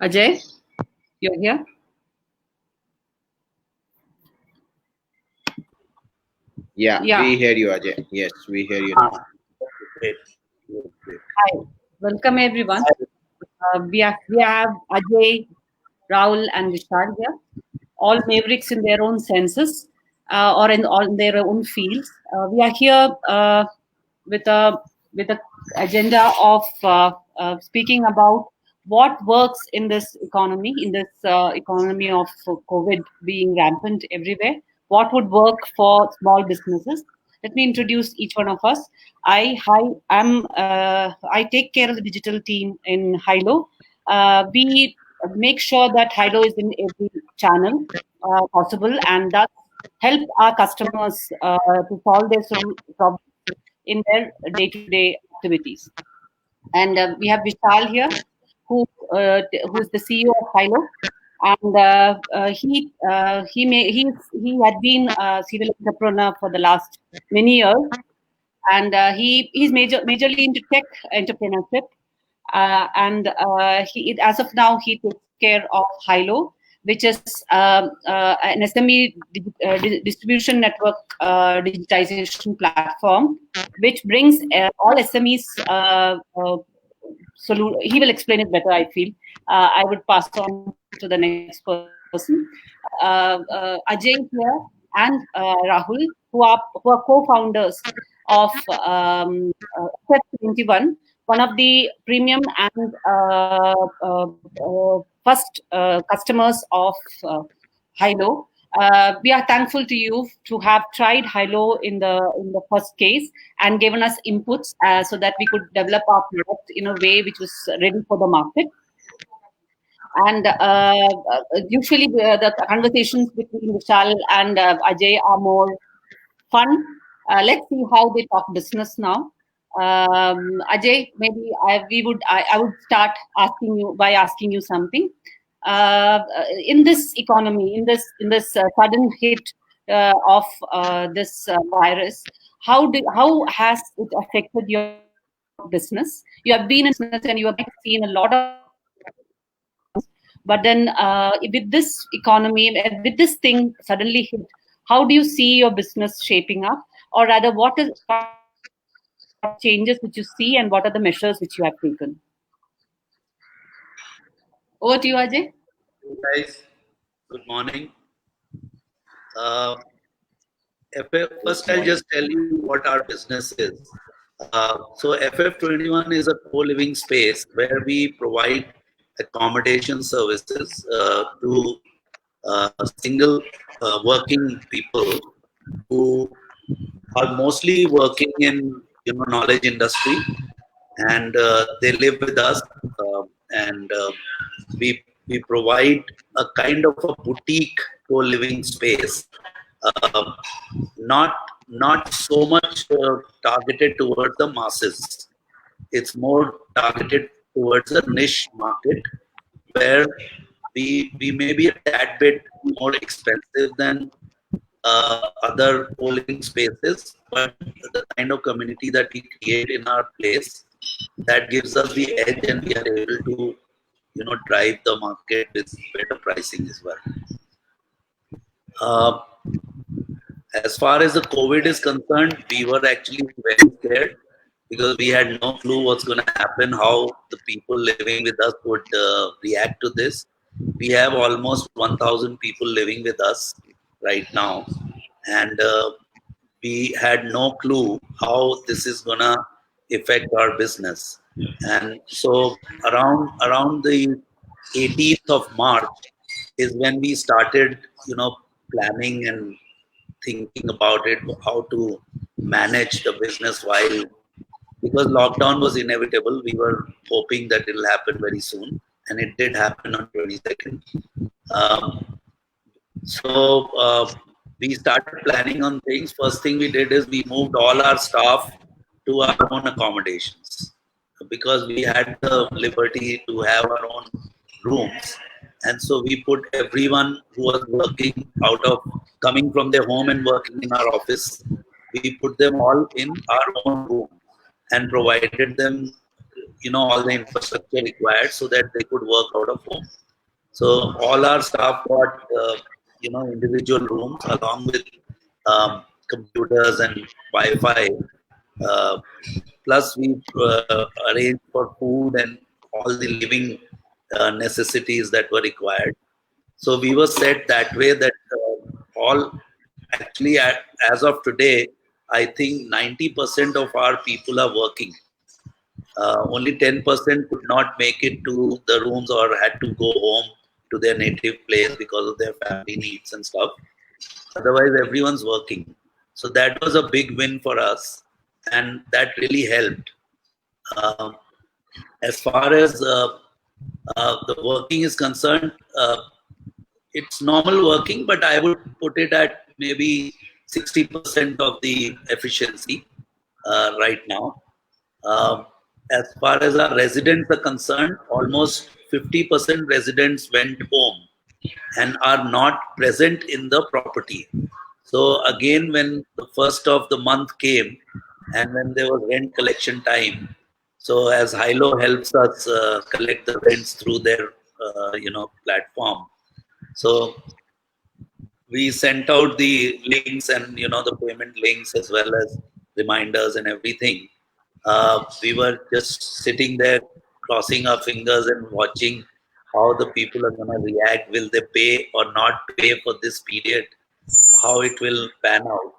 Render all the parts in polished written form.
Ajay, you're here? Yeah, Yeah. we hear you, Ajay. Yes, we hear you now. Great. Great. Hi. Welcome everyone. We have Ajay, Rahul, and Vishal here. All mavericks in their own senses, or in all their own fields. We are here with a with a agenda of speaking about what works in this economy, economy of COVID being rampant everywhere. What would work for small businesses? Let me introduce each one of us. I take care of the digital team in Hilo. We make sure that Hilo is in every channel possible, and thus help our customers to solve their problems in their day-to-day activities. And we have Vishal here, who's the CEO of Hilo, and he had been a serial entrepreneur for the last many years, and he's majorly into tech entrepreneurship, and he as of now he takes care of Hilo, which is an SME distribution network digitization platform, which brings all SMEs. He will explain it better, I feel. I would pass on to the next person. Ajay here and Rahul, who are co-founders of FF21, one of the premium and first customers of Hilo. We are thankful to you to have tried Hilo in the first case and given us inputs so that we could develop our product in a way which was ready for the market. And usually the conversations between Vishal and Ajay are more fun. Let's see how they talk business now. Ajay, maybe I would start asking you something. In this economy, in this sudden hit of this virus, how has it affected your business? You have been in business and you have seen a lot of but then with this economy, with this thing suddenly hit, how do you see your business shaping up? Or rather, what are the changes which you see and what are the measures which you have taken? Over to you, Ajay. Hey guys, good morning. Uh, First, I'll just tell you what our business is. So, FF21 is a co-living space where we provide accommodation services to single working people who are mostly working in knowledge industry, and they live with us, and we provide a kind of a boutique co-living space, uh, not not so much targeted towards the masses. It's more targeted towards a niche market where we may be a tad bit more expensive than other co-living spaces, but the kind of community that we create in our place, that gives us the edge, and we are able to drive the market with better pricing as well. Uh, as far as the COVID is concerned, we were actually very scared because we had no clue what's going to happen, how the people living with us would react to this. We have almost 1,000 people living with us right now, and we had no clue how this is going to affect our business. And so around the 18th of March is when we started, planning and thinking about it, how to manage the business while, because lockdown was inevitable. We were hoping that it'll happen very soon, and it did happen on 22nd. Um, so we started planning on things. First thing we did is we moved all our staff to our own accommodations because we had the liberty to have our own rooms. And so we put everyone who was working out of coming from their home and working in our office, we put them all in our own room and provided them all the infrastructure required so that they could work out of home. So all our staff got individual rooms along with computers and Wi-Fi. Uh, Plus, we arranged for food and all the living necessities that were required. So we were set that way that all actually, as of today, I think 90% of our people are working. Only 10% could not make it to the rooms or had to go home to their native place because of their family needs and stuff. Otherwise, everyone's working. So that was a big win for us, and that really helped. Um, as far as the working is concerned, it's normal working, but I would put it at maybe 60% of the efficiency right now. As far as our residents are concerned, almost 50% residents went home and are not present in the property. So again, when the first of the month came and when there was rent collection time, so as Hilo helps us collect the rents through their platform, so we sent out the links and the payment links as well as reminders and everything. We were just sitting there crossing our fingers and watching how the people are going to react. Will they pay or not pay for this period? How it will pan out?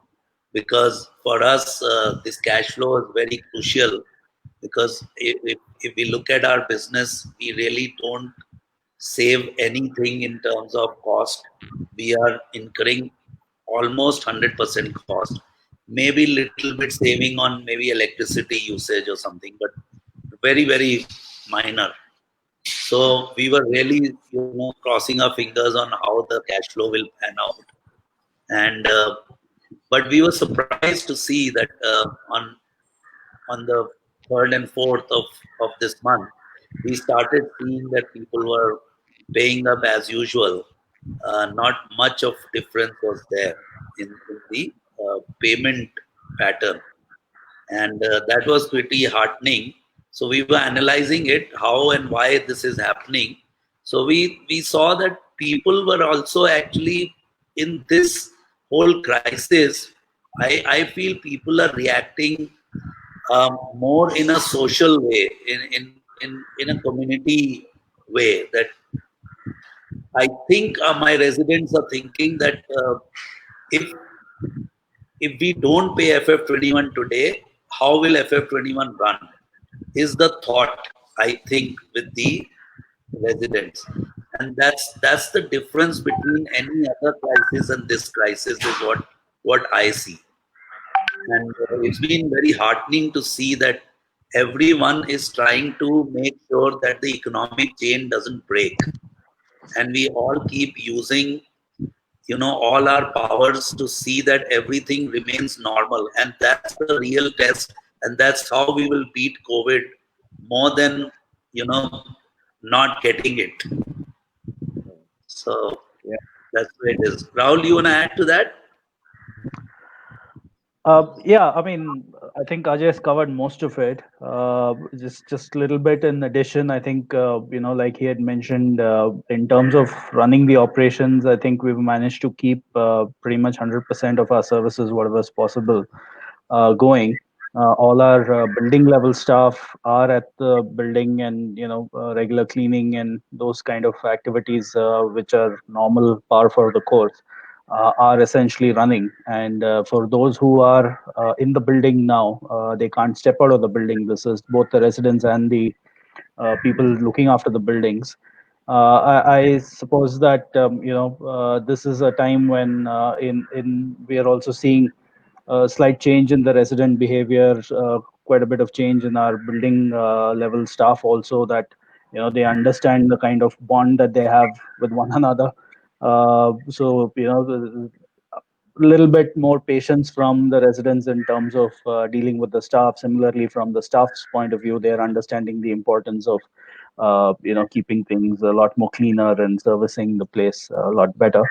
Because for us, this cash flow is very crucial. Because if we look at our business, we really don't save anything in terms of cost. We are incurring almost 100% cost. Maybe little bit saving on maybe electricity usage or something, but very, very minor. So we were really, crossing our fingers on how the cash flow will pan out. And but we were surprised to see that on the third and fourth of this month, we started seeing that people were paying up as usual. Not much of difference was there in the payment pattern, and that was pretty heartening. So we were analyzing it, how and why this is happening. So we saw that people were also actually in this whole crisis. I feel people are reacting more in a social way, in a community way. That I think my residents are thinking that if if we don't pay FF21 today, how will FF21 run? Is the thought, I think, with the residents. And that's the difference between any other crisis and this crisis is what I see. And it's been very heartening to see that everyone is trying to make sure that the economic chain doesn't break. And we all keep using all our powers to see that everything remains normal, and that's the real test, and that's how we will beat COVID more than not getting it. So Yeah. that's the way it is. Rahul, you want to add to that? Yeah, I mean, I think Ajay has covered most of it. Just a little bit in addition, I think like he had mentioned, in terms of running the operations, I think we've managed to keep pretty much 100% of our services, whatever is possible, going. All our building level staff are at the building, and regular cleaning and those kind of activities, which are normal par for the course, are essentially running. And for those who are in the building now, they can't step out of the building. This is both the residents and the people looking after the buildings. I suppose that this is a time when in we are also seeing a slight change in the resident behavior, quite a bit of change in our building level staff also, that they understand the kind of bond that they have with one another. So a little bit more patience from the residents in terms of dealing with the staff. Similarly, from the staff's point of view, they're understanding the importance of keeping things a lot more cleaner and servicing the place a lot better.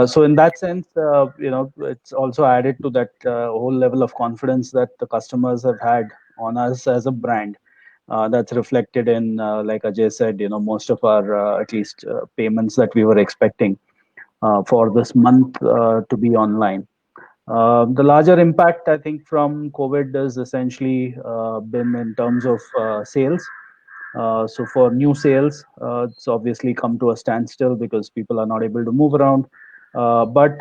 So in that sense, it's also added to that whole level of confidence that the customers have had on us as a brand. That's reflected in, like Ajay said, most of our at least payments that we were expecting for this month to be online. The larger impact, I think, from COVID has essentially been in terms of sales. So for new sales, it's obviously come to a standstill because people are not able to move around. But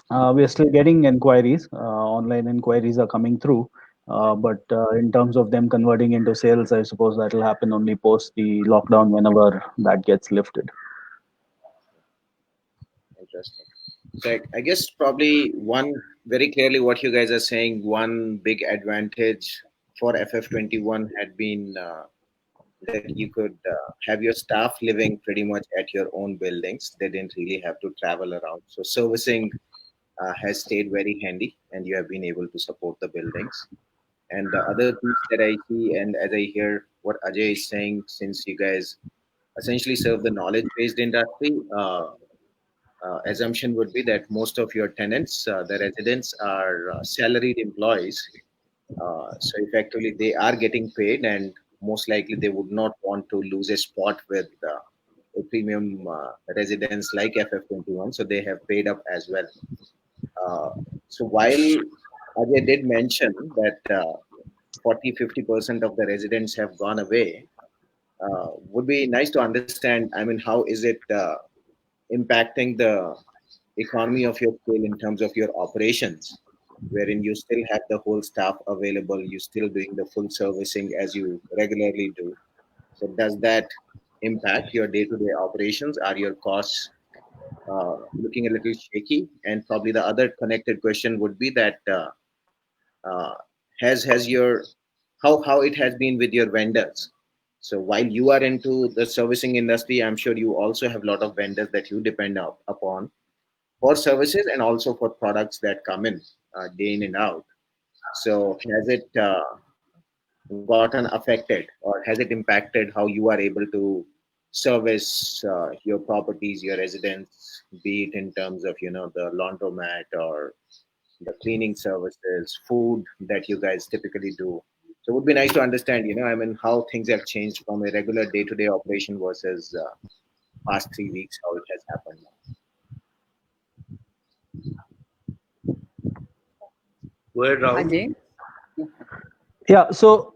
we are still getting inquiries. Online inquiries are coming through. But in terms of them converting into sales, I suppose that will happen only post the lockdown whenever that gets lifted. Interesting. So I guess probably one very clearly what you guys are saying. One big advantage for FF21 had been that you could have your staff living pretty much at your own buildings. They didn't really have to travel around. So servicing has stayed very handy, and you have been able to support the buildings. And the other piece that I see, and as I hear what Ajay is saying, since you guys essentially serve the knowledge-based industry, assumption would be that most of your tenants, the residents, are salaried employees. So effectively, they are getting paid, and most likely they would not want to lose a spot with a premium residence like FF21. So they have paid up as well. Uh, so while Ajay did mention that 40-50% of the residents have gone away, would be nice to understand. I mean, how is it impacting the economy of your scale in terms of your operations, wherein you still have the whole staff available, you still doing the full servicing as you regularly do. So does that impact your day-to-day operations? Are your costs looking a little shaky? And probably the other connected question would be that uh, has your how it has been with your vendors. So while you are into the servicing industry, I'm sure you also have a lot of vendors that you depend upon for services and also for products that come in day in and out. So has it gotten affected, or has it impacted how you are able to service your properties, your residents, be it in terms of the laundromat or the cleaning services, food that you guys typically do? So it would be nice to understand, I mean, how things have changed from a regular day-to-day operation versus past 3 weeks, how it has happened. Go ahead, Rahul. Ajay? Yeah. So,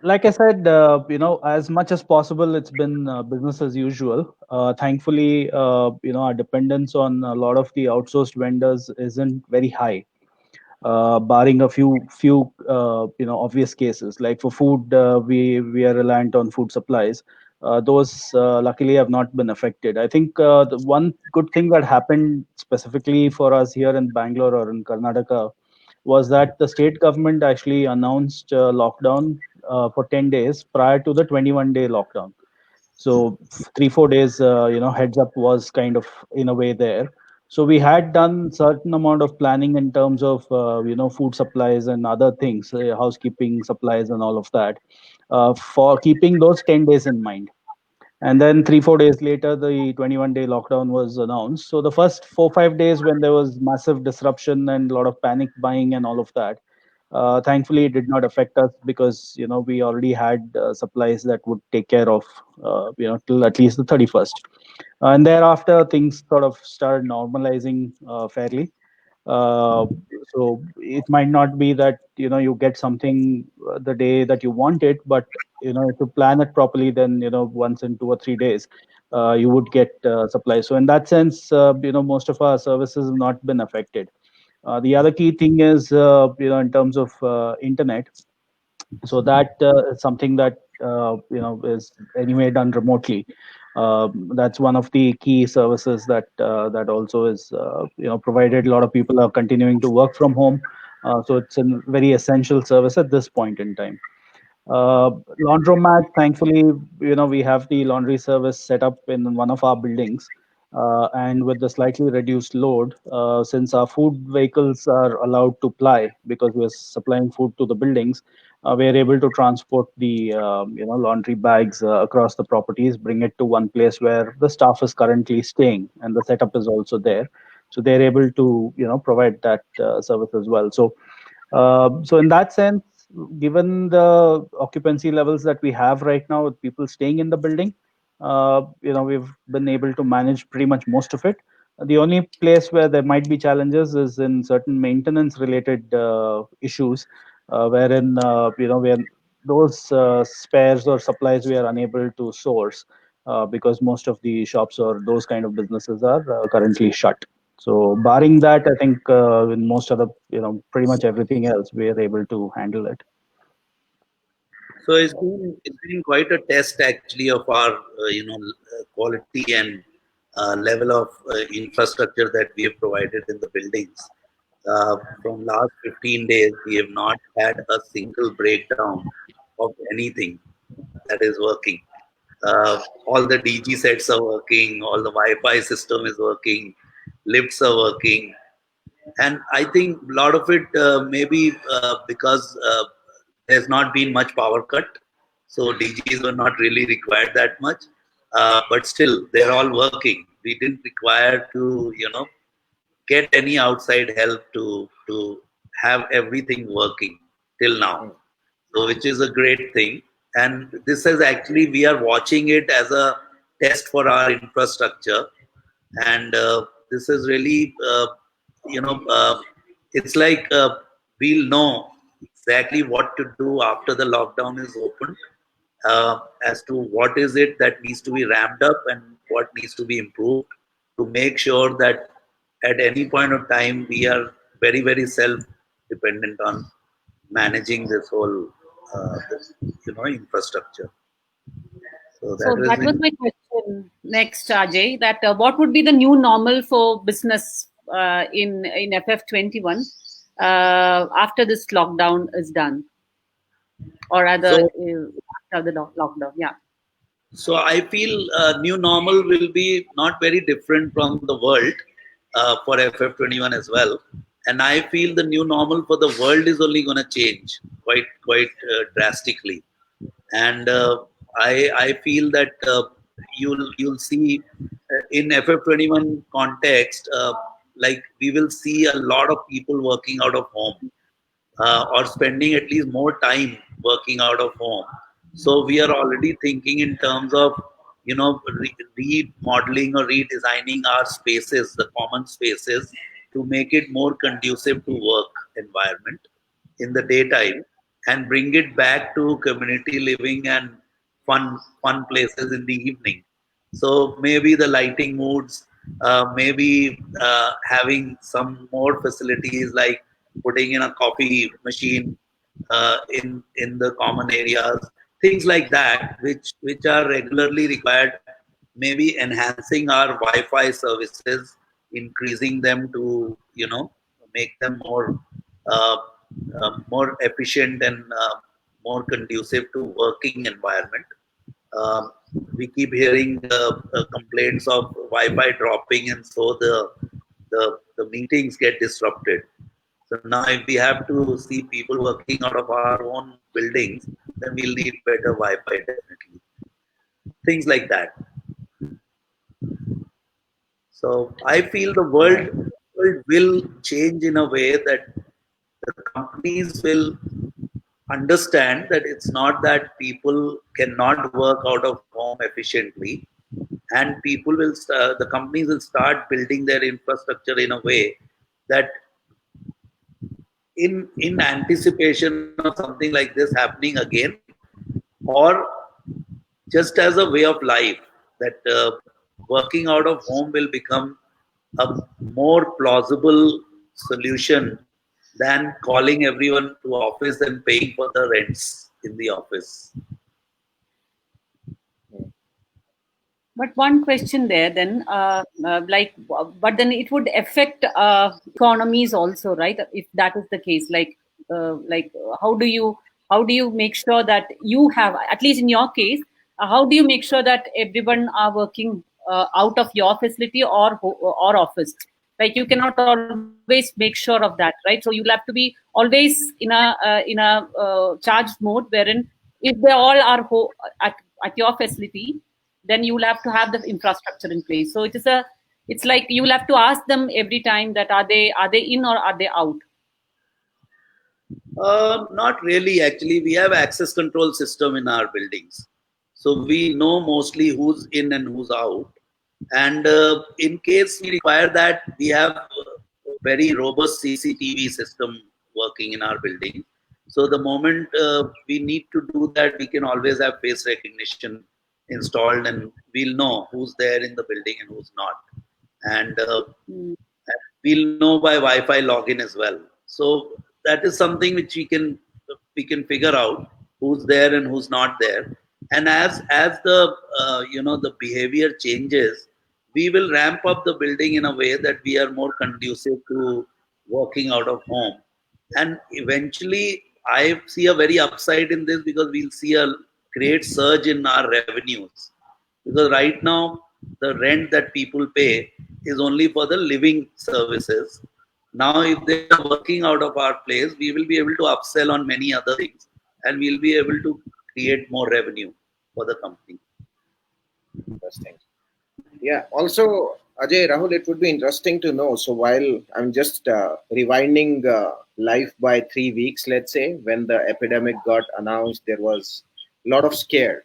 like I said, as much as possible, it's been business as usual. Thankfully, our dependence on a lot of the outsourced vendors isn't very high, barring a few obvious cases. Like for food, we are reliant on food supplies. Those luckily have not been affected. I think the one good thing that happened specifically for us here in Bangalore or in Karnataka was that the state government actually announced lockdown for 10 days prior to the 21-day lockdown. So 3 4 days heads up was kind of in a way there. So we had done certain amount of planning in terms of food supplies and other things, housekeeping supplies and all of that, for keeping those 10 days in mind. And then 3 4 days later, the 21-day lockdown was announced. So the first 4 5 days, when there was massive disruption and a lot of panic buying and all of that, thankfully it did not affect us because we already had supplies that would take care of till at least the 31st. And thereafter things sort of started normalizing fairly. uh, so it might not be that you get something the day that you want it, but if you plan it properly, then once in 2 or 3 days you would get supply. So in that sense, most of our services have not been affected. The other key thing is in terms of internet. So that is something that is anyway done remotely. That's one of the key services that also is provided. A lot of people are continuing to work from home, so it's a very essential service at this point in time. Laundromat, thankfully, we have the laundry service set up in one of our buildings. And with the slightly reduced load, since our food vehicles are allowed to ply because we're supplying food to the buildings, we are able to transport the laundry bags across the properties, bring it to one place where the staff is currently staying, and the setup is also there. So they're able to provide that service as well. So in that sense, given the occupancy levels that we have right now with people staying in the building, we've been able to manage pretty much most of it. The only place where there might be challenges is in certain maintenance related issues, wherein where those spares or supplies we are unable to source because most of the shops or those kind of businesses are currently shut. So barring that, I think in most other, pretty much everything else, we are able to handle it. So it's been quite a test actually of our quality and level of infrastructure that we have provided in the buildings. From last 15 days, we have not had a single breakdown of anything that is working. All the DG sets are working, all the Wi-Fi system is working, lifts are working, and I think a lot of it maybe because there's not been much power cut, so DGs were not really required that much. But still, they're all working. We didn't require to, get any outside help to have everything working till now. So, which is a great thing. And this is actually we are watching it as a test for our infrastructure, and this is really you know it's like we'll know exactly what to do after the lockdown is open, as to what is it that needs to be ramped up and what needs to be improved to make sure that at any point of time we are very very self dependent on managing this whole infrastructure. So So that that is was my question next, Ajay, that what would be the new normal for business in FF21 after this lockdown is done, or rather after the lockdown? Yeah. So I feel new normal will be not very different from the world for FF21 as well, and I feel the new normal for the world is only going to change quite drastically, and I feel that you'll see in FF21 context, like we will see a lot of people working out of home, or spending at least more time working out of home. So we are already thinking in terms of remodeling or redesigning our spaces, the common spaces, to make it more conducive to work environment in the daytime and bring it back to community living and fun places in the evening. So maybe the lighting moods, maybe having some more facilities like putting in a coffee machine in the common areas, things like that, which are regularly required. Maybe enhancing our Wi-Fi services, increasing them to make them more efficient and more conducive to working environment. Um, we keep hearing complaints of Wi-Fi dropping, and so the meetings get disrupted. So now, if we have to see people working out of our own buildings, then we'll need better Wi-Fi definitely. Things like that. So I feel the world will change in a way that the companies will understand that it's not that people cannot work out of home efficiently, and the companies will start building their infrastructure in a way that in anticipation of something like this happening again, or just as a way of life, that working out of home will become a more plausible solution than calling everyone to office and paying for the rents in the office. But one question there then, but then it would affect economies also, right? If that is the case, how do you make sure that you have, at least in your case, how do you make sure that everyone are working out of your facility or office? Like you cannot always make sure of that, right? So you'll have to be always in a charged mode, wherein if they all are at your facility, then you will have to have the infrastructure in place. So it's like you will have to ask them every time that are they in or are they out? Not really. Actually, we have access control system in our buildings, so we know mostly who's in and who's out. And in case we require that, we have a very robust CCTV system working in our building. So the moment we need to do that, we can always have face recognition installed, and we'll know who's there in the building and who's not. And we'll know by Wi-Fi login as well. So that is something which we can figure out who's there and who's not there. And as the the behavior changes, we will ramp up the building in a way that we are more conducive to working out of home. And eventually, I see a very upside in this because we'll see a great surge in our revenues. Because right now, the rent that people pay is only for the living services. Now, if they are working out of our place, we will be able to upsell on many other things, and we'll be able to create more revenue for the company. Interesting. Yeah. Also, Ajay, Rahul, it would be interesting to know. So while I'm just rewinding life by 3 weeks, let's say, when the epidemic got announced, there was a lot of scare,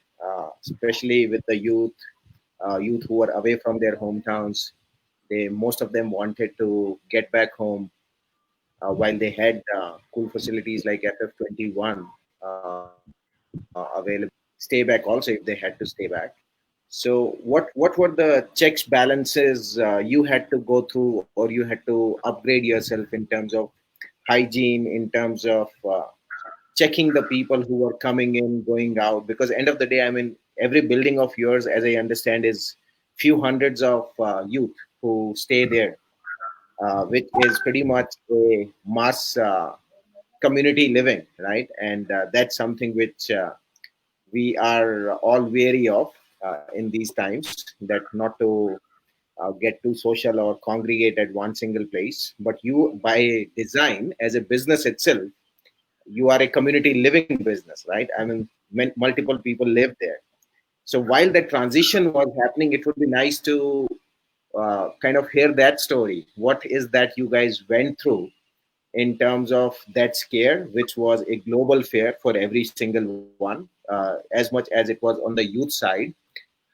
especially with the youth who were away from their hometowns. Most of them wanted to get back home while they had cool facilities like FF21 available. Stay back also if they had to stay back. So what were the checks balances you had to go through, or you had to upgrade yourself in terms of hygiene, in terms of checking the people who were coming in, going out? Because end of the day, I mean, every building of yours, as I understand, is few hundreds of youth who stay there, which is pretty much a mass community living, right? And that's something which we are all wary of in these times, that not to get too social or congregate at one single place. But you, by design, as a business itself, you are a community living business, right? I mean, multiple people live there. So while that transition was happening, it would be nice to kind of hear that story. What is that you guys went through in terms of that scare, which was a global fear for every single one, as much as it was on the youth side?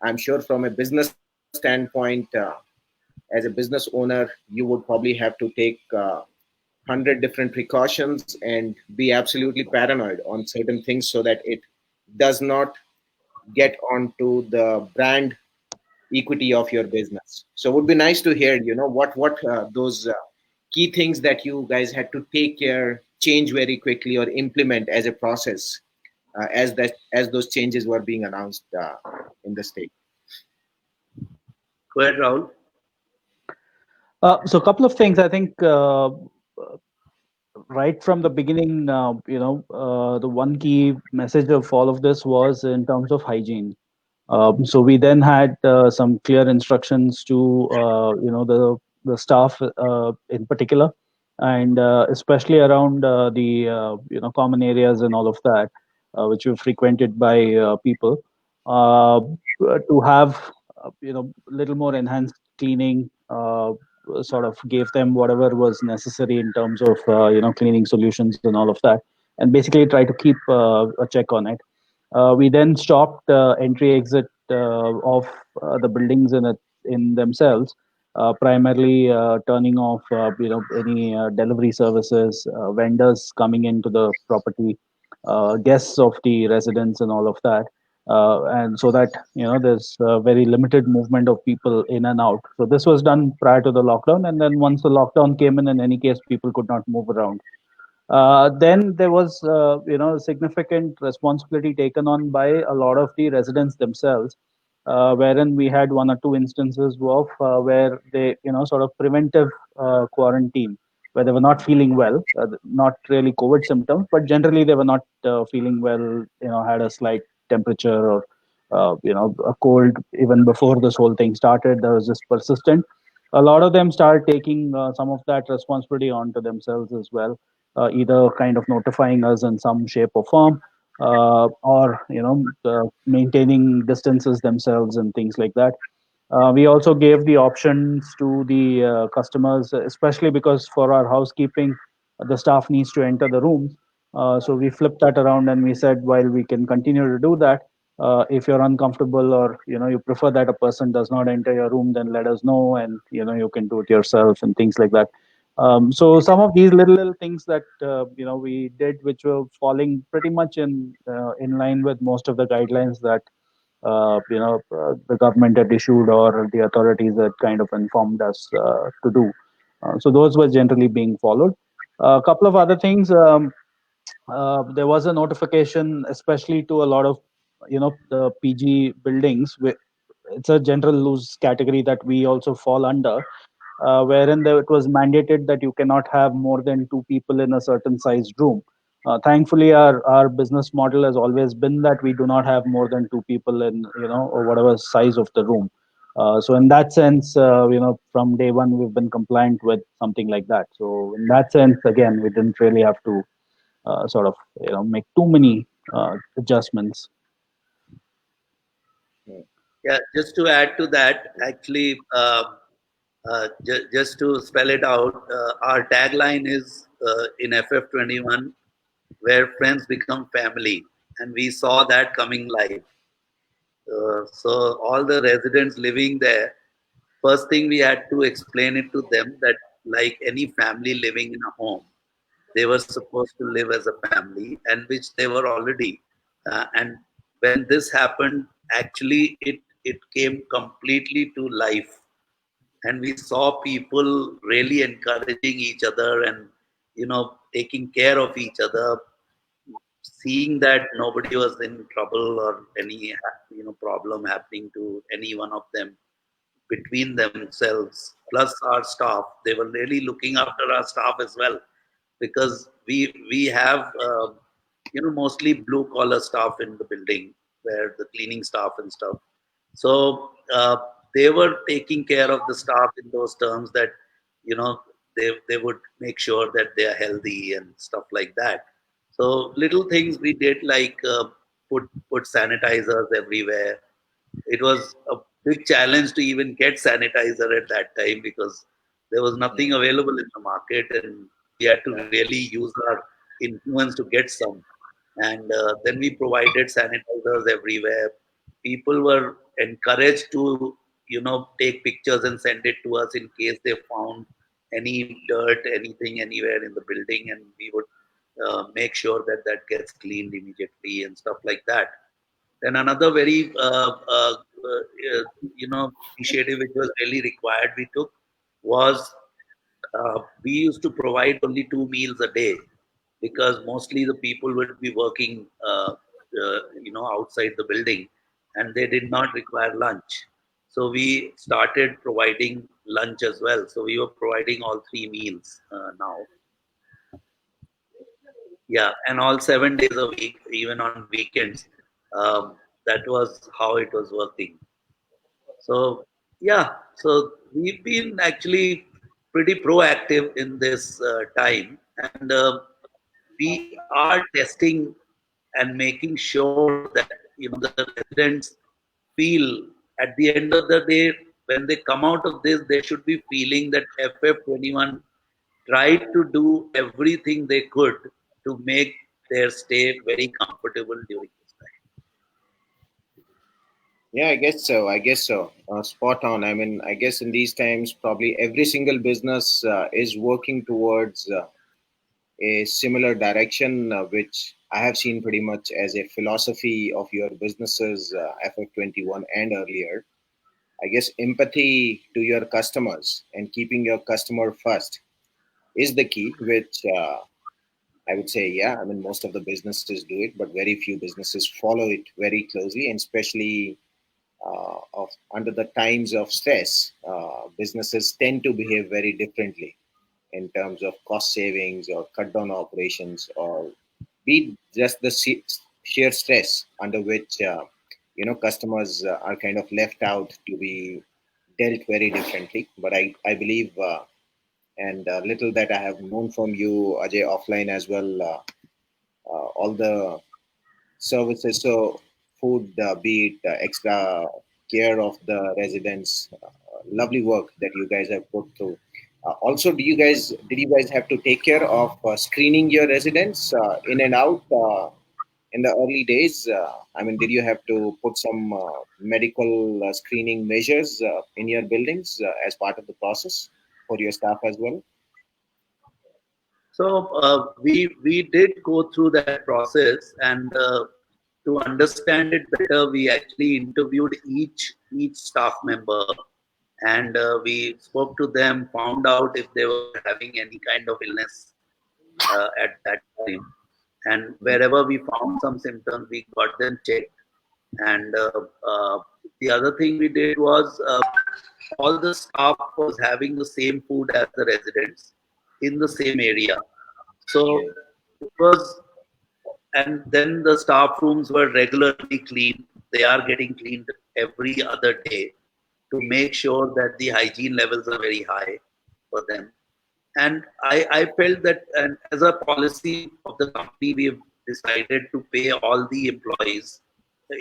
I'm sure from a business standpoint, as a business owner, you would probably have to take 100 different precautions and be absolutely paranoid on certain things so that it does not get onto the brand equity of your business. So it would be nice to hear, what those key things that you guys had to take care, change very quickly, or implement as a process as those changes were being announced in the state. Go ahead, Rahul. So a couple of things. I think right from the beginning, the one key message of all of this was in terms of hygiene. So we then had some clear instructions to the staff in particular, and especially around the common areas and all of that, which were frequented by people, to have little more enhanced cleaning. Sort of gave them whatever was necessary in terms of cleaning solutions and all of that, and basically try to keep a check on it. We then stopped entry exit of the buildings in themselves, primarily turning off any delivery services, vendors coming into the property, guests of the residents, and all of that. And so that there's very limited movement of people in and out. So this was done prior to the lockdown, and then once the lockdown came in any case, people could not move around. Then there was, significant responsibility taken on by a lot of the residents themselves, wherein we had one or two instances of where they, sort of preventive quarantine, where they were not feeling well, not really COVID symptoms, but generally they were not feeling well, had a slight temperature or, a cold even before this whole thing started. There was just persistent. A lot of them started taking some of that responsibility onto themselves as well, either kind of notifying us in some shape or form, or maintaining distances themselves and things like that. We also gave the options to the customers, especially because for our housekeeping, the staff needs to enter the rooms. So we flipped that around and we said, while we can continue to do that, if you're uncomfortable or you prefer that a person does not enter your room, then let us know, and you can do it yourself and things like that. So some of these little things that we did, which were falling pretty much in line with most of the guidelines that the government had issued or the authorities had kind of informed us to do. So those were generally being followed. A couple of other things. There was a notification, especially to a lot of the PG buildings. It's a general loose category that we also fall under, wherein it was mandated that you cannot have more than two people in a certain sized room. Thankfully, our business model has always been that we do not have more than two people in or whatever size of the room. So in that sense, from day one we've been compliant with something like that. So in that sense, again, we didn't really have to sort of make too many adjustments. Yeah, just to add to that, actually, just to spell it out, our tagline is in FF21, where friends become family, and we saw that coming live. So all the residents living there, first thing we had to explain it to them that like any family living in a home, they were supposed to live as a family, and which they were already. And when this happened, actually, it came completely to life, and we saw people really encouraging each other and taking care of each other, seeing that nobody was in trouble or any problem happening to any one of them between themselves, plus our staff. They were really looking after our staff as well, because we have mostly blue collar staff in the building, where the cleaning staff and stuff. So they were taking care of the staff in those terms that you know they would make sure that they are healthy and stuff like that. So little things we did, like put sanitizers everywhere. It was a big challenge to even get sanitizer at that time, because there was nothing available in the market, and we had to really use our influence to get some. And then we provided sanitizers everywhere. People were encouraged to take pictures and send it to us in case they found any dirt, anything anywhere in the building, and we would make sure that that gets cleaned immediately and stuff like that. Then another very initiative which was really required we took was, we used to provide only 2 meals a day, because mostly the people would be working outside the building, and they did not require lunch. So we started providing lunch as well. So we were providing all 3 meals now. Yeah, and all 7 days a week, even on weekends. That was how it was working. So yeah, so we've been actually pretty proactive in this time, and we are testing and making sure that the residents feel, at the end of the day, when they come out of this, they should be feeling that FF21 tried to do everything they could to make their stay very comfortable during this time. Yeah, I guess so. I guess so. Spot on. I mean, I guess in these times, probably every single business is working towards a similar direction, which I have seen pretty much as a philosophy of your businesses, FF21 and earlier. I guess empathy to your customers and keeping your customer first is the key, which I would say, yeah, I mean, most of the businesses do it, but very few businesses follow it very closely, and especially under the times of stress, businesses tend to behave very differently in terms of cost savings or cut down operations, or be just the sheer stress under which customers are kind of left out to be dealt very differently. But I believe, and little that I have known from you, Ajay, offline as well, all the services, so food, be it extra care of the residents, lovely work that you guys have put through. Also, did you guys have to take care of screening your residents in and out in the early days? I mean, did you have to put some medical screening measures in your buildings as part of the process for your staff as well? So we did go through that process, and to understand it better, we actually interviewed each staff member, and we spoke to them, found out if they were having any kind of illness at that time, and wherever we found some symptoms, we got them checked. And the other thing we did was all the staff was having the same food as the residents in the same area. So it was, and then the staff rooms were regularly cleaned. They are getting cleaned every other day to make sure that the hygiene levels are very high for them. And I felt that, and as a policy of the company, we've decided to pay all the employees,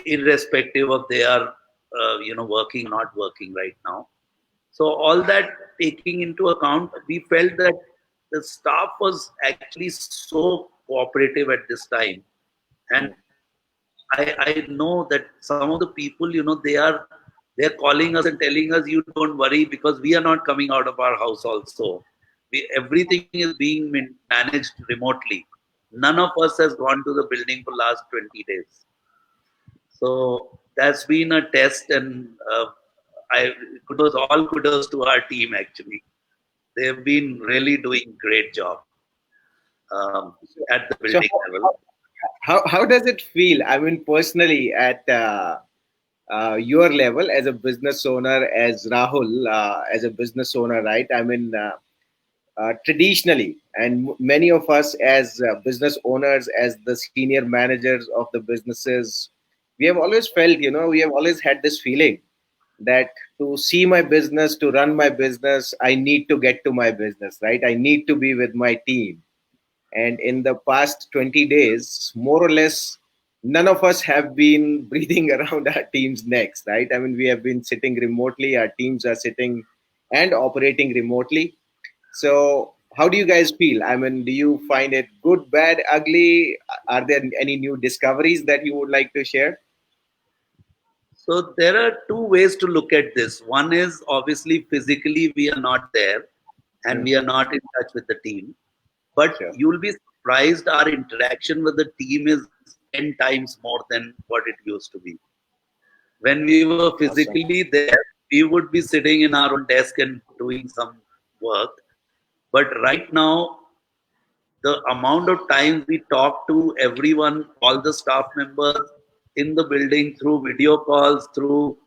irrespective of they are, working or not working right now. So all that taking into account, we felt that the staff was actually so cooperative at this time. And I know that some of the people, they're calling us and telling us, you don't worry because we are not coming out of our house also. Everything is being managed remotely. None of us has gone to the building for last 20 days. So that's been a test, and all kudos to our team actually. They've been really doing great job at the So building level. how does it feel? I mean, personally, at your level as a business owner, as Rahul, as a business owner, right? I mean, traditionally, and many of us as business owners, as the senior managers of the businesses, we have always felt, we have always had this feeling that to see my business, to run my business, I need to get to my business, right? I need to be with my team. And in the past 20 days, more or less, none of us have been breathing around our team's necks, right? I mean, we have been sitting remotely, our teams are sitting and operating remotely. So, how do you guys feel? I mean, do you find it good, bad, ugly? Are there any new discoveries that you would like to share? So there are two ways to look at this. One is obviously physically we are not there and Mm, we are not in touch with the team. But sure. you'll be surprised our interaction with the team is 10 times more than what it used to be. When we were Awesome. physically there, we would be sitting in our own desk and doing some work. But right now, the amount of times we talk to everyone, all the staff members in the building through video calls, through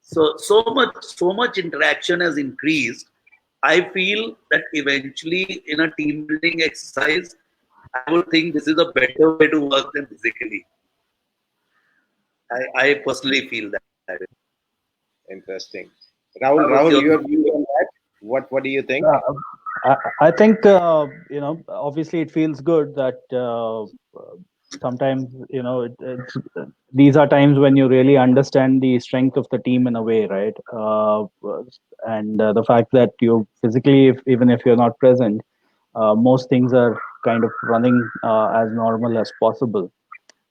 so much interaction has increased. I feel that eventually in a team building exercise, I would think this is a better way to work than physically. I personally feel that. Interesting. How was Rahul, your your view on that? What do you think? I think obviously it feels good that sometimes these are times when you really understand the strength of the team in a way, right? And the fact that you physically, even if you're not present, most things are kind of running as normal as possible.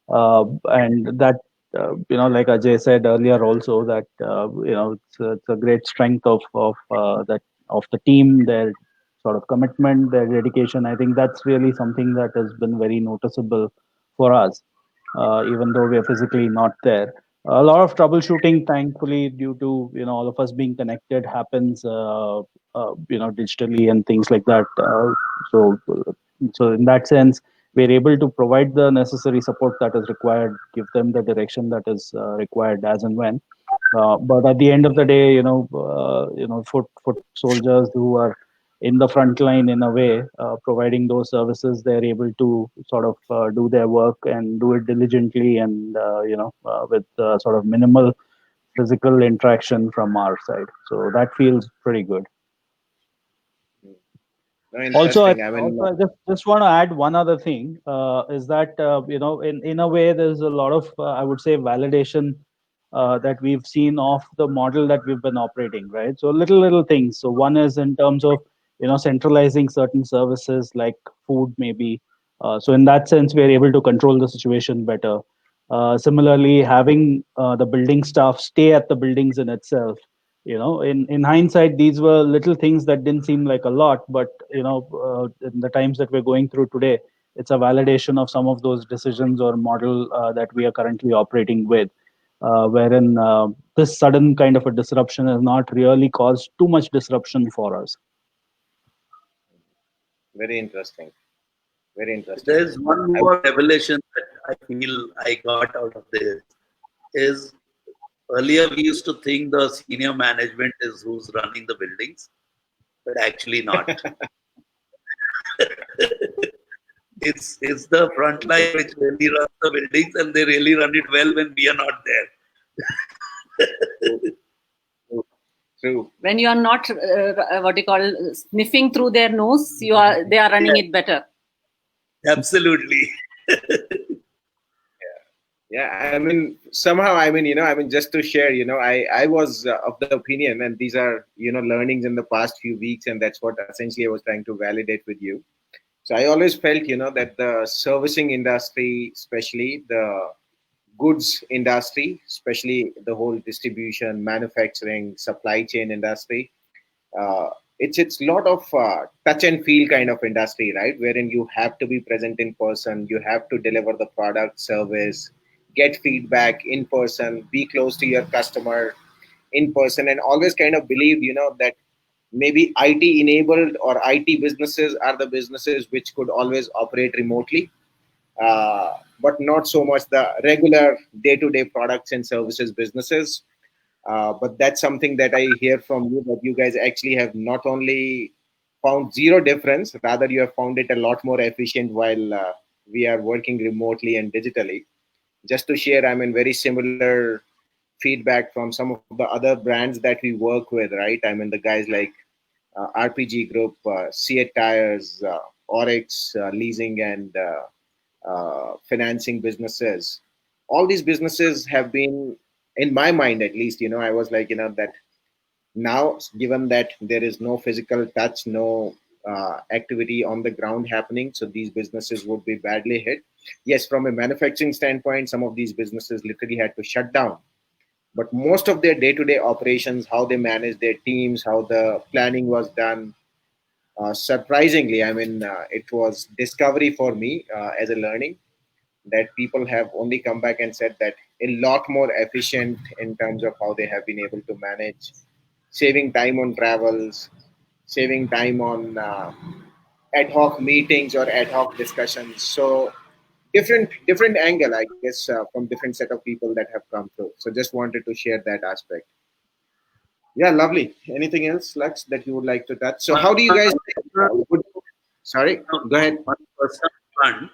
And that like Ajay said earlier also, that it's a great strength of the team, their sort of commitment, their dedication. I think that's really something that has been very noticeable for us, even though we are physically not there. A lot of troubleshooting, thankfully, due to all of us being connected, happens digitally and things like that. So so in that sense, we're able to provide the necessary support that is required, give them the direction that is required as and when. But at the end of the day, foot soldiers who are in the front line in a way, providing those services, they're able to sort of do their work and do it diligently and with sort of minimal physical interaction from our side. So that feels pretty good. No, Also, interesting. I mean, I just want to add one other thing, is that in a way there's a lot of I would say validation that we've seen of the model that we've been operating, right? So little things. So one is in terms of centralizing certain services like food maybe. So in that sense, we are able to control the situation better. Similarly, having the building staff stay at the buildings in itself, in hindsight, these were little things that didn't seem like a lot, but in the times that we're going through today, it's a validation of some of those decisions or model that we are currently operating with, wherein this sudden kind of a disruption has not really caused too much disruption for us. Very interesting. Very interesting. There's one more revelation that I feel I got out of this is earlier we used to think the senior management is who's running the buildings, but actually not. It's the front line which really runs the buildings, and they really run it well when we are not there. True. When you are not what you call sniffing through their nose, they are running it better. Absolutely. Yeah, I mean, somehow, just to share, I was of the opinion, and these are, learnings in the past few weeks, and that's what essentially I was trying to validate with you. So I always felt, that the servicing industry, especially the goods industry, especially the whole distribution, manufacturing, supply chain industry, uh, it's a lot of touch and feel kind of industry, right? Wherein you have to be present in person, you have to deliver the product, service, get feedback in person, be close to your customer in person, and always kind of believe, that maybe IT enabled or IT businesses are the businesses which could always operate remotely, but not so much the regular day-to-day products and services businesses. But that's something that I hear from you, that you guys actually have not only found zero difference, rather you have found it a lot more efficient while we are working remotely and digitally. Just to share, I mean, very similar feedback from some of the other brands that we work with, right? I mean, the guys like RPG Group, Seat Tires, Oryx Leasing and financing businesses. All these businesses have been, in my mind at least, I was like, that now, given that there is no physical touch, no activity on the ground happening, so these businesses would be badly hit. Yes, from a manufacturing standpoint, some of these businesses literally had to shut down. But most of their day-to-day operations, how they manage their teams, how the planning was done, surprisingly, I mean, it was discovery for me as a learning, that people have only come back and said that a lot more efficient in terms of how they have been able to manage, saving time on travels, saving time on ad hoc meetings or ad hoc discussions. So different angle, I guess, from different set of people that have come through. So just wanted to share that aspect. Yeah, lovely. Anything else, Lex, that you would like to touch? So how do you guys? Sorry, go ahead. On a personal front,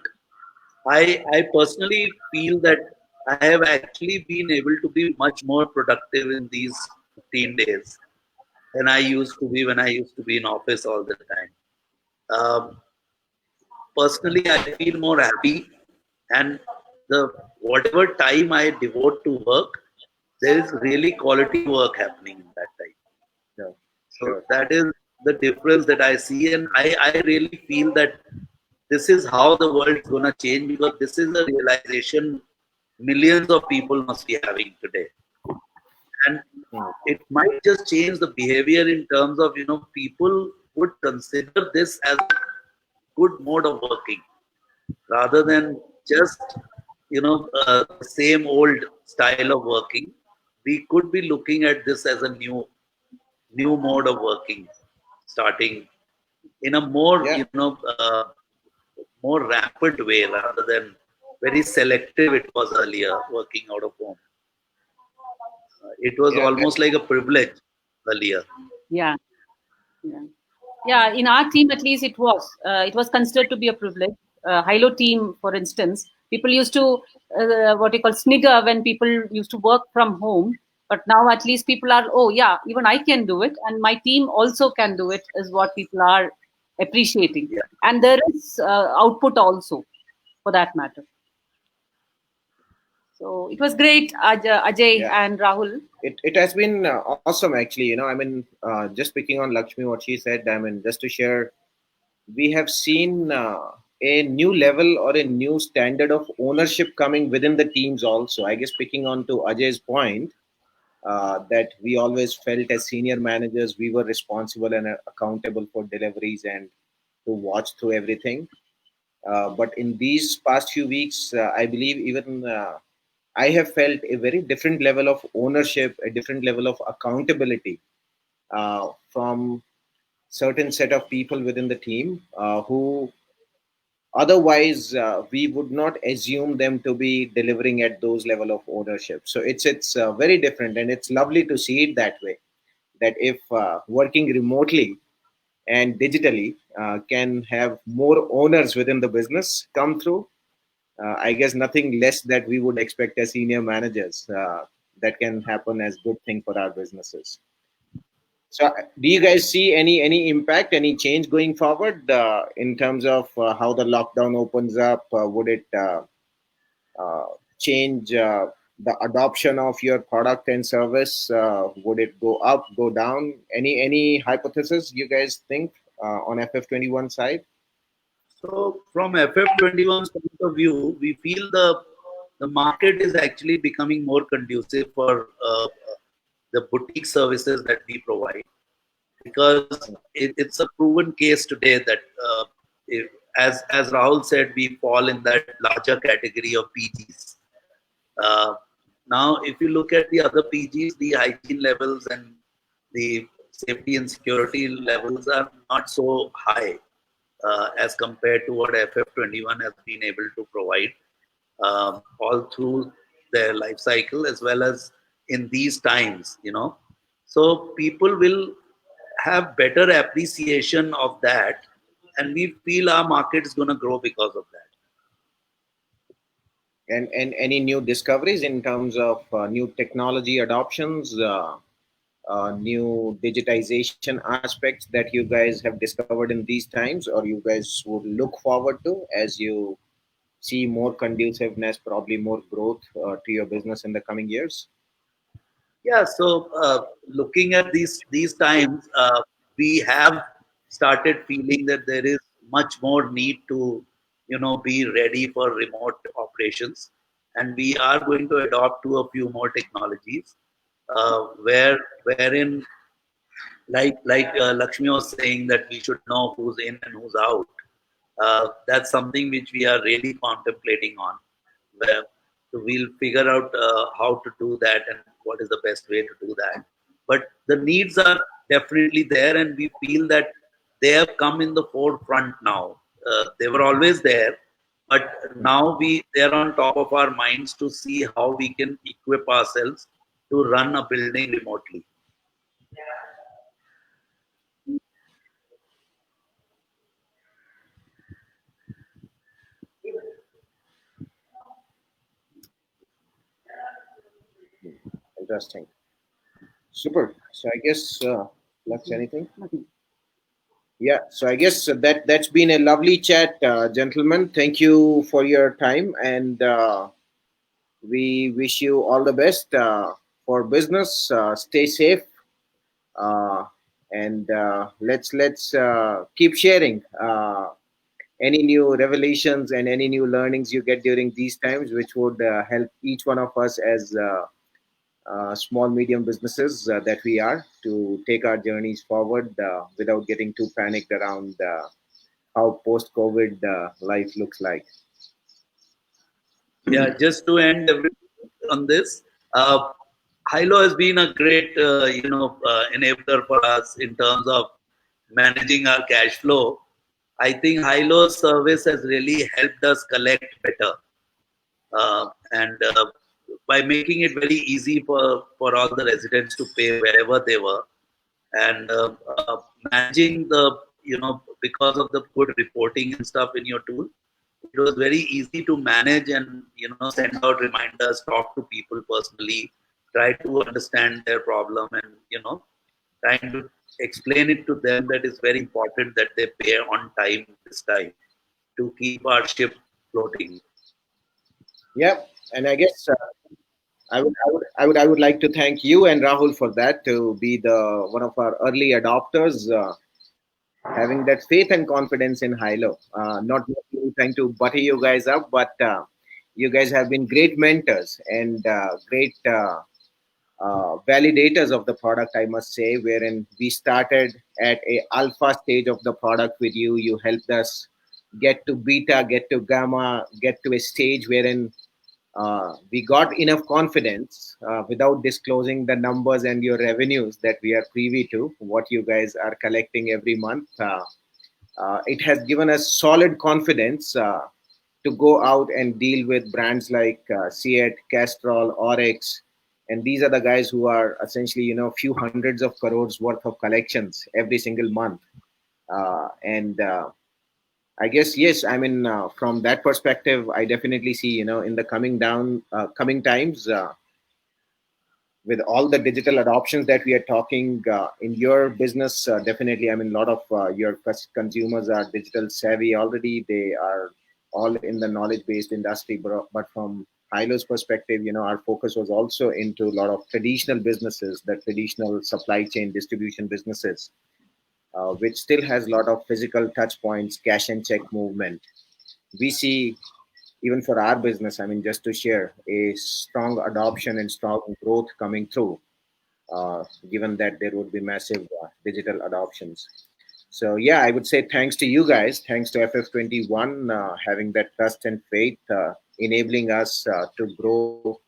I personally feel that I have actually been able to be much more productive in these 15 days than I used to be when I used to be in office all the time. Personally, I feel more happy, and the whatever time I devote to work, there is really quality work happening in that time. Yeah, So sure. that is the difference that I see, and I really feel that this is how the world is going to change, because this is a realization millions of people must be having today. And it might just change the behavior in terms of, people would consider this as a good mode of working rather than just, the same old style of working. We could be looking at this as a new mode of working, starting in a more, Yeah. more rapid way rather than very selective it was earlier working out of home. It was Yeah, almost like a privilege earlier. Yeah. In our team at least it was considered to be a privilege. Hilo team, for instance, people used to what you call snigger when people used to work from home, but now at least people are, oh yeah, even I can do it and my team also can do it, is what people are appreciating. Yeah. And there is output also, for that matter. So it was great, Ajay Yeah. and Rahul. It has been awesome, actually. I mean, just picking on Lakshmi, what she said, I mean, just to share, we have seen a new level or a new standard of ownership coming within the teams also. I guess picking on to Ajay's point, that we always felt as senior managers we were responsible and accountable for deliveries and to watch through everything. But in these past few weeks, I believe even I have felt a very different level of ownership, a different level of accountability from certain set of people within the team who otherwise we would not assume them to be delivering at those level of ownership. So it's very different, and it's lovely to see it that way, that if working remotely and digitally can have more owners within the business come through, I guess nothing less that we would expect as senior managers that can happen as good thing for our businesses. So, do you guys see any impact, any change going forward in terms of how the lockdown opens up? Would it uh, change the adoption of your product and service? Would it go up, go down? Any hypothesis you guys think on FF21 side? So from FF21's point of view, we feel the market is actually becoming more conducive for the boutique services that we provide, because it's a proven case today that if, as Rahul said, we fall in that larger category of PGs. Uh, Now, if you look at the other PGs, the hygiene levels and the safety and security levels are not so high as compared to what FF21 has been able to provide all through their life cycle, as well as in these times. So people will have better appreciation of that, and we feel our market is going to grow because of that. And any new discoveries in terms of new technology adoptions, new digitization aspects that you guys have discovered in these times, or you guys would look forward to as you see more conduciveness, probably more growth to your business in the coming years? Yeah, so looking at these times, we have started feeling that there is much more need to, be ready for remote operations, and we are going to adopt to a few more technologies, wherein, like Lakshmi was saying, that we should know who's in and who's out. That's something which we are really contemplating on. Where we'll figure out how to do that and what is the best way to do that. But the needs are definitely there, and we feel that they have come in the forefront now. They were always there, but now they're on top of our minds to see how we can equip ourselves to run a building remotely. Interesting. Super. So I guess Lux, anything? Yeah. So I guess that's been a lovely chat, gentlemen. Thank you for your time, and we wish you all the best for business. Stay safe, uh, and let's keep sharing any new revelations and any new learnings you get during these times, which would help each one of us as small medium businesses that we are to take our journeys forward without getting too panicked around how post COVID life looks like. Yeah, just to end everything on this, Hilo has been a great, enabler for us in terms of managing our cash flow. I think Hilo's service has really helped us collect better, and by making it very easy for all the residents to pay wherever they were, and managing because of the good reporting and stuff in your tool, it was very easy to manage and send out reminders, talk to people personally, try to understand their problem, and trying to explain it to them that it's very important that they pay on time this time to keep our ship floating. Yep. And I guess I would like to thank you and Rahul for that, to be the one of our early adopters, having that faith and confidence in Hilo. Not really trying to butter you guys up, but you guys have been great mentors and great validators of the product, I must say. Wherein we started at a alpha stage of the product with you. You helped us get to beta, get to gamma, get to a stage wherein we got enough confidence, without disclosing the numbers and your revenues that we are privy to, what you guys are collecting every month. It has given us solid confidence to go out and deal with brands like Seat, Castrol, Oryx. And these are the guys who are essentially, few hundreds of crores worth of collections every single month. And I guess, yes. I mean, from that perspective, I definitely see, in the coming times, with all the digital adoptions that we are talking in your business, definitely. I mean, a lot of your consumers are digital savvy already. They are all in the knowledge-based industry. But from Hilo's perspective, our focus was also into a lot of traditional businesses, the traditional supply chain distribution businesses, which still has a lot of physical touch points, cash and check movement. We see, even for our business, I mean, just to share, a strong adoption and strong growth coming through, given that there would be massive digital adoptions. So, yeah, I would say thanks to you guys, thanks to FF21, having that trust and faith, enabling us to grow,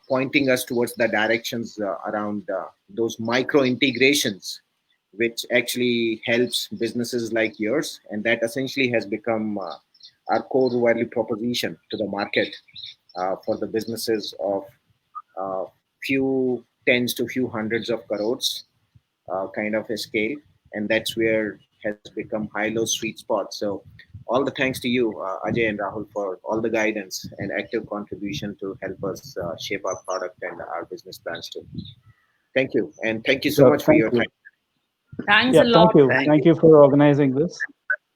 pointing us towards the directions around those micro integrations, which actually helps businesses like yours. And that essentially has become our core value proposition to the market, for the businesses of few tens to few hundreds of crores, kind of a scale. And that's where has become Hilo's sweet spot. So all the thanks to you, Ajay and Rahul, for all the guidance and active contribution to help us shape our product and our business plans too. Thank you. And thank you so much for Thank your you. time. Thanks Yeah, a lot. thank you for organizing this.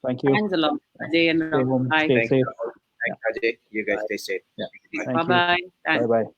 Thank you. Thanks a lot, Ajay and Stay Rahul. home, Bye. stay Thanks, safe. Rahul. Thanks, Ajay. You guys stay safe. Yeah. Take it easy. Thank you. Bye-bye. Thanks. Bye bye.